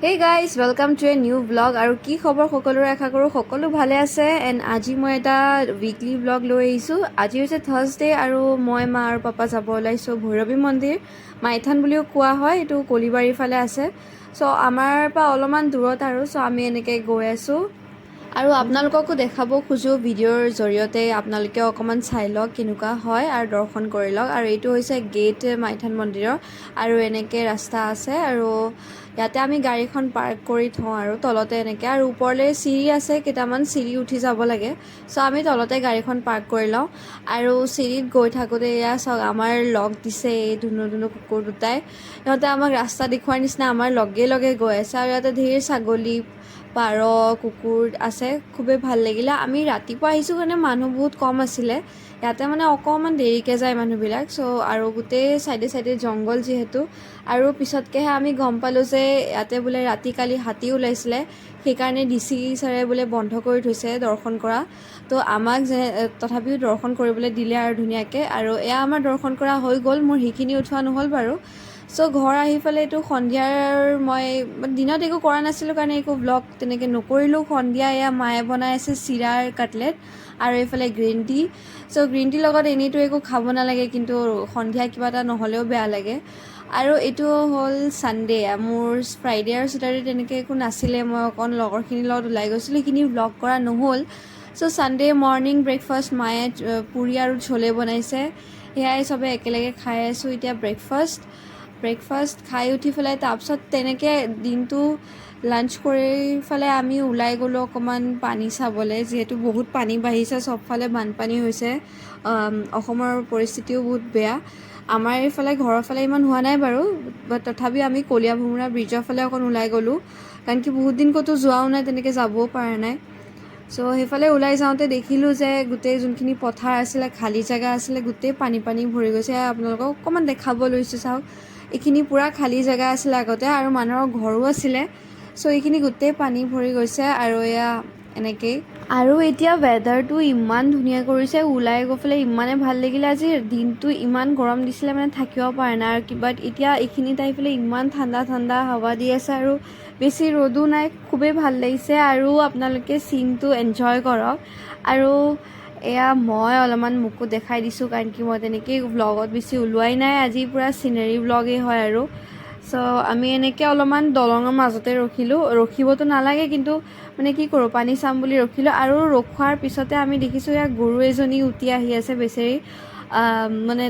Hey guys, welcome to a new vlog আৰু কি খবৰ সকলোৰে আশা কৰোঁ সকলো ভালে আছে এণ্ড আজি মই এটা উইকলি ভ্লগ লৈ আহিছোঁ। আজি হৈছে থাৰ্ছডে আৰু মই মা আৰু পাপা যাব ওলাইছোঁ ভৈৰৱী মন্দিৰ মাইথান বুলিও কোৱা হয়, এইটো কলিবাৰীৰ ফালে আছে। চ' আমাৰ পৰা অলপমান দূৰত আৰু চ' আমি এনেকৈ গৈ আছোঁ আৰু আপোনালোককো দেখাব খোজোঁ ভিডিঅ'ৰ জৰিয়তে। আপোনালোকে অকণমান চাই লওক কেনেকুৱা হয় আৰু দৰ্শন কৰি লওক। আৰু এইটো হৈছে গেট মাইথান মন্দিৰৰ আৰু এনেকৈ ৰাস্তা আছে আৰু ইয়াতে আমি গাড়ীখন পাৰ্ক কৰি থওঁ আৰু তলতে এনেকৈ, আৰু ওপৰলৈ চিৰি আছে, কেইটামান চিৰি উঠি যাব লাগে। চ' আমি তলতে গাড়ীখন পাৰ্ক কৰি লওঁ আৰু চিৰিত গৈ থাকোঁতে এয়া চাওক আমাৰ লগ দিছে এই ধুনু ধুনু কুকুৰ দুটাই। সিহঁতে আমাক ৰাস্তা দেখুৱাৰ নিচিনা আমাৰ লগে লগে গৈ আছে আৰু ইয়াতে ধেৰ ছাগলী পাৰ কুকুৰ আছে, খুবেই ভাল লাগিলে। আমি ৰাতিপুৱা আহিছোঁ কাৰণে মানুহ বহুত কম আছিলে, ইয়াতে মানে অকণমান দেৰিকৈ যায় মানুহবিলাক। চ' আৰু গোটেই চাইডে চাইডে জংঘল যিহেতু, আৰু পিছতকৈহে আমি গম পালোঁ যে ইয়াতে বোলে ৰাতি কালি হাতী ওলাইছিলে, সেইকাৰণে DC ছাৰে বোলে বন্ধ কৰি থৈছে দৰ্শন কৰা। তো আমাক তথাপিও দৰ্শন কৰিবলৈ দিলে আৰু ধুনীয়াকৈ, আৰু এয়া আমাৰ দৰ্শন কৰা হৈ গ'ল। মোৰ সেইখিনি উঠোৱা নহ'ল বাৰু। চ' ঘৰ আহি পেলাই এইটো সন্ধিয়াৰ মই দিনত একো কৰা নাছিলোঁ কাৰণে একো ভ্লগ তেনেকৈ নকৰিলোঁ। সন্ধিয়া এয়া মায়ে বনাই আছে চিৰাৰ কাটলেট আৰু এইফালে গ্ৰীণ টি। চ' গ্ৰীণ টিৰ লগত এনেইতো একো খাব নালাগে, কিন্তু সন্ধিয়া কিবা এটা নহ'লেও বেয়া লাগে। আৰু এইটো হ'ল ছানডে, মোৰ ফ্ৰাইডে আৰু ছেটাৰডে তেনেকৈ একো নাছিলে। মই অকণ লগৰখিনিৰ লগত ওলাই গৈছিলোঁ, সেইখিনি ভ্লগ কৰা নহ'ল। চ' ছানডে মৰ্ণিং ব্ৰেকফাষ্ট মায়ে পুৰি আৰু ছোলে বনাইছে, সেয়াই চবে একেলগে খাই আছোঁ এতিয়া। ব্ৰেকফাষ্ট খাই উঠি পেলাই তাৰপিছত তেনেকৈ দিনটো লাঞ্চ কৰি পেলাই আমি ওলাই গ'লোঁ অকণমান পানী চাবলৈ, যিহেতু বহুত পানী বাঢ়িছে, চবফালে বানপানী হৈছে। অসমৰ পৰিস্থিতিও বহুত বেয়া। আমাৰ এইফালে ঘৰৰ ফালে ইমান হোৱা নাই বাৰু, বাট তথাপি আমি কলীয়া ভোমোৰা ব্ৰিজৰ ফালে অকণ ওলাই গ'লোঁ, কাৰণ কি বহুত দিন ক'তো যোৱাও নাই, তেনেকৈ যাবও পৰা নাই। চ' সেইফালে ওলাই যাওঁতে দেখিলোঁ যে গোটেই যোনখিনি পথাৰ আছিলে, খালী জেগা আছিলে, গোটেই পানী ভৰি গৈছে। আপোনালোকক অকণমান দেখাব লৈছোঁ, চাওক এইখিনি পূৰা খালী জেগা আছিলে আগতে আৰু মানুহৰ ঘৰো আছিলে। চ' এইখিনি গোটেই পানী ভৰি গৈছে আৰু এয়া এনেকেই। আৰু এতিয়া ৱেডাৰটো ইমান ধুনীয়া কৰিছে, ওলাই গৈ পেলাই ইমানেই ভাল লাগিলে। আজি দিনটো ইমান গৰম দিছিলে মানে থাকিব পৰা নাই, আৰু কিবা এতিয়া এইখিনিত আহি পেলাই ইমান ঠাণ্ডা ঠাণ্ডা হাৱা দি আছে আৰু বেছি ৰ'দো নাই, খুবেই ভাল লাগিছে। আৰু আপোনালোকে চিনটো এনজয় কৰক। আৰু এয়া মই অলপমান মোকো দেখাই দিছোঁ, কাৰণ কি মই তেনেকেই ভ্লগত বেছি ওলোৱাই নাই, আজি পূৰা চিনেৰী ভ্লগেই হয় আৰু। চ' আমি এনেকৈ অলপমান দলঙৰ মাজতে ৰখিলোঁ, ৰখিবতো নালাগে কিন্তু মানে কি কৰোঁ, পানী চাম বুলি ৰখিলোঁ। আৰু ৰখোৱাৰ পিছতে আমি দেখিছোঁ ইয়াত গৰু এজনী উটি আহি আছে, বেচেৰি মানে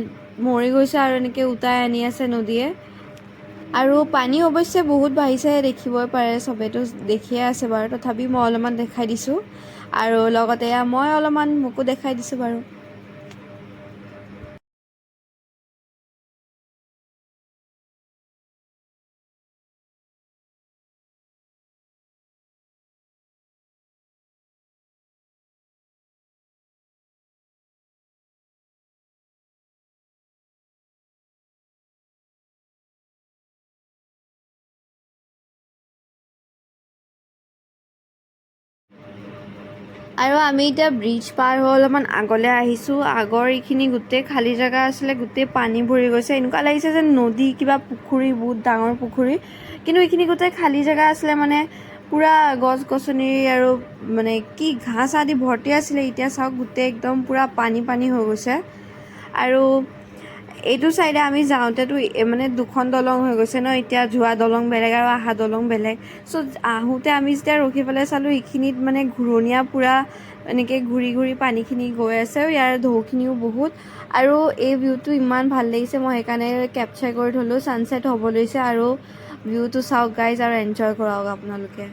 মৰি গৈছে আৰু এনেকৈ উটাই আনি আছে নদীয়ে। আৰু পানী অৱশ্যে বহুত বাঢ়িছে, দেখিবই পাৰে, চবেতো দেখিয়ে আছে বাৰু, তথাপি মই অলপমান দেখাই দিছোঁ। আৰু লগতে মই অলপমান মোকো দেখাই দিছোঁ বাৰু। আৰু আমি এতিয়া ব্ৰিজ পাৰ হৈ অলপমান আগলৈ আহিছোঁ। আগৰ এইখিনি গোটেই খালী জেগা আছিলে, গোটেই পানী ভৰি গৈছে, এনেকুৱা লাগিছে যেন নদী, কিবা পুখুৰী, বহুত ডাঙৰ পুখুৰী, কিন্তু এইখিনি গোটেই খালী জেগা আছিলে, মানে পূৰা গছ গছনি আৰু মানে কি ঘাঁহ আদি ভৰ্তি আছিলে। এতিয়া চাওক গোটেই একদম পূৰা পানী হৈ গৈছে। আৰু এইটো চাইডে আমি যাওঁতেতো মানে দুখন দলং হৈ গৈছে ন, এতিয়া যোৱা দলং বেলেগ আৰু অহা দলং বেলেগ। চ' আহোঁতে আমি যেতিয়া ৰখি পেলাই চালোঁ, এইখিনিত মানে ঘূৰণীয়া পূৰা এনেকৈ ঘূৰি ঘূৰি পানীখিনি গৈ আছে, আৰু ইয়াৰ ঢৌখিনিও বহুত। আৰু এই ভিউটো ইমান ভাল লাগিছে, মই সেইকাৰণে কেপচাৰ কৰি থ'লোঁ। ছানছেট হ'ব লৈছে আৰু ভিউটো চাওক গাইজ, আৰু এনজয় কৰক আপোনালোকে।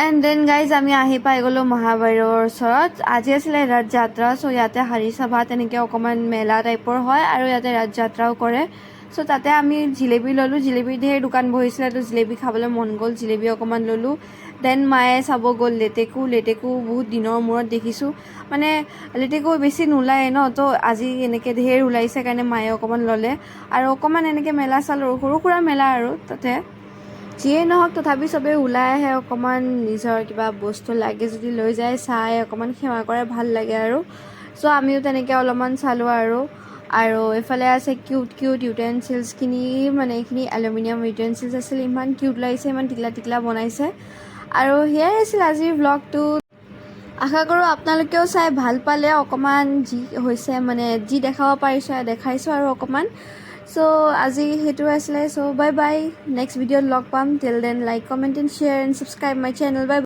এণ্ড দেন গাইজ আমি আহি পাই গ'লোঁ মহাভৈৰৱৰ ওচৰত। আজি আছিলে ৰথ যাত্ৰা, চ' ইয়াতে হাৰী সভা তেনেকৈ অকণমান মেলা টাইপৰ হয়, আৰু ইয়াতে ৰথ যাত্ৰাও কৰে। চ' তাতে আমি জিলেপি ল'লোঁ, জিলেপি ধেৰ দোকান বহিছিলে, তো জিলেপি খাবলৈ মন গ'ল, জিলেপি অকণমান ল'লোঁ। দেন মায়ে চাব গ'ল লেটেকু বহুত দিনৰ মূৰত দেখিছোঁ, মানে লেটেকু বেছি নোলায়ে ন, তো আজি এনেকৈ ধেৰ ওলাইছে কাৰণে মায়ে অকণমান ল'লে। আৰু অকণমান এনেকৈ মেলা চালোঁ, সৰু সুৰা মেলা আৰু তাতে। যিয়ে নহওক তথাপি চবেই ওলাই আহে অকণমান নিজৰ কিবা বস্তু লাগে যদি লৈ যায় চাই অকণমান সেৱা কৰে ভাল লাগে আৰু চ' আমিও তেনেকৈ অলপমান চালোঁ আৰু এইফালে আছে কিউট কিউট ইউটেনচিলছখিনি মানে এইখিনি এলুমিনিয়াম ইউটেনচিলছ আছিল ইমান কিউট লাগিছে ইমান টিকলা টিকলা বনাইছে আৰু সেয়াই আছিল আজিৰ ভ্লগটো আশা কৰোঁ আপোনালোকেও চাই ভাল পালে অকণমান যি হৈছে মানে যি দেখাব পাৰিছোঁ দেখাইছোঁ আৰু অকণমান চ' আজি সেইটোৱে আছিলে চ' বাই বাই নেক্সট ভিডিঅ'ত লগ পাম till then like comment and share and subscribe my channel by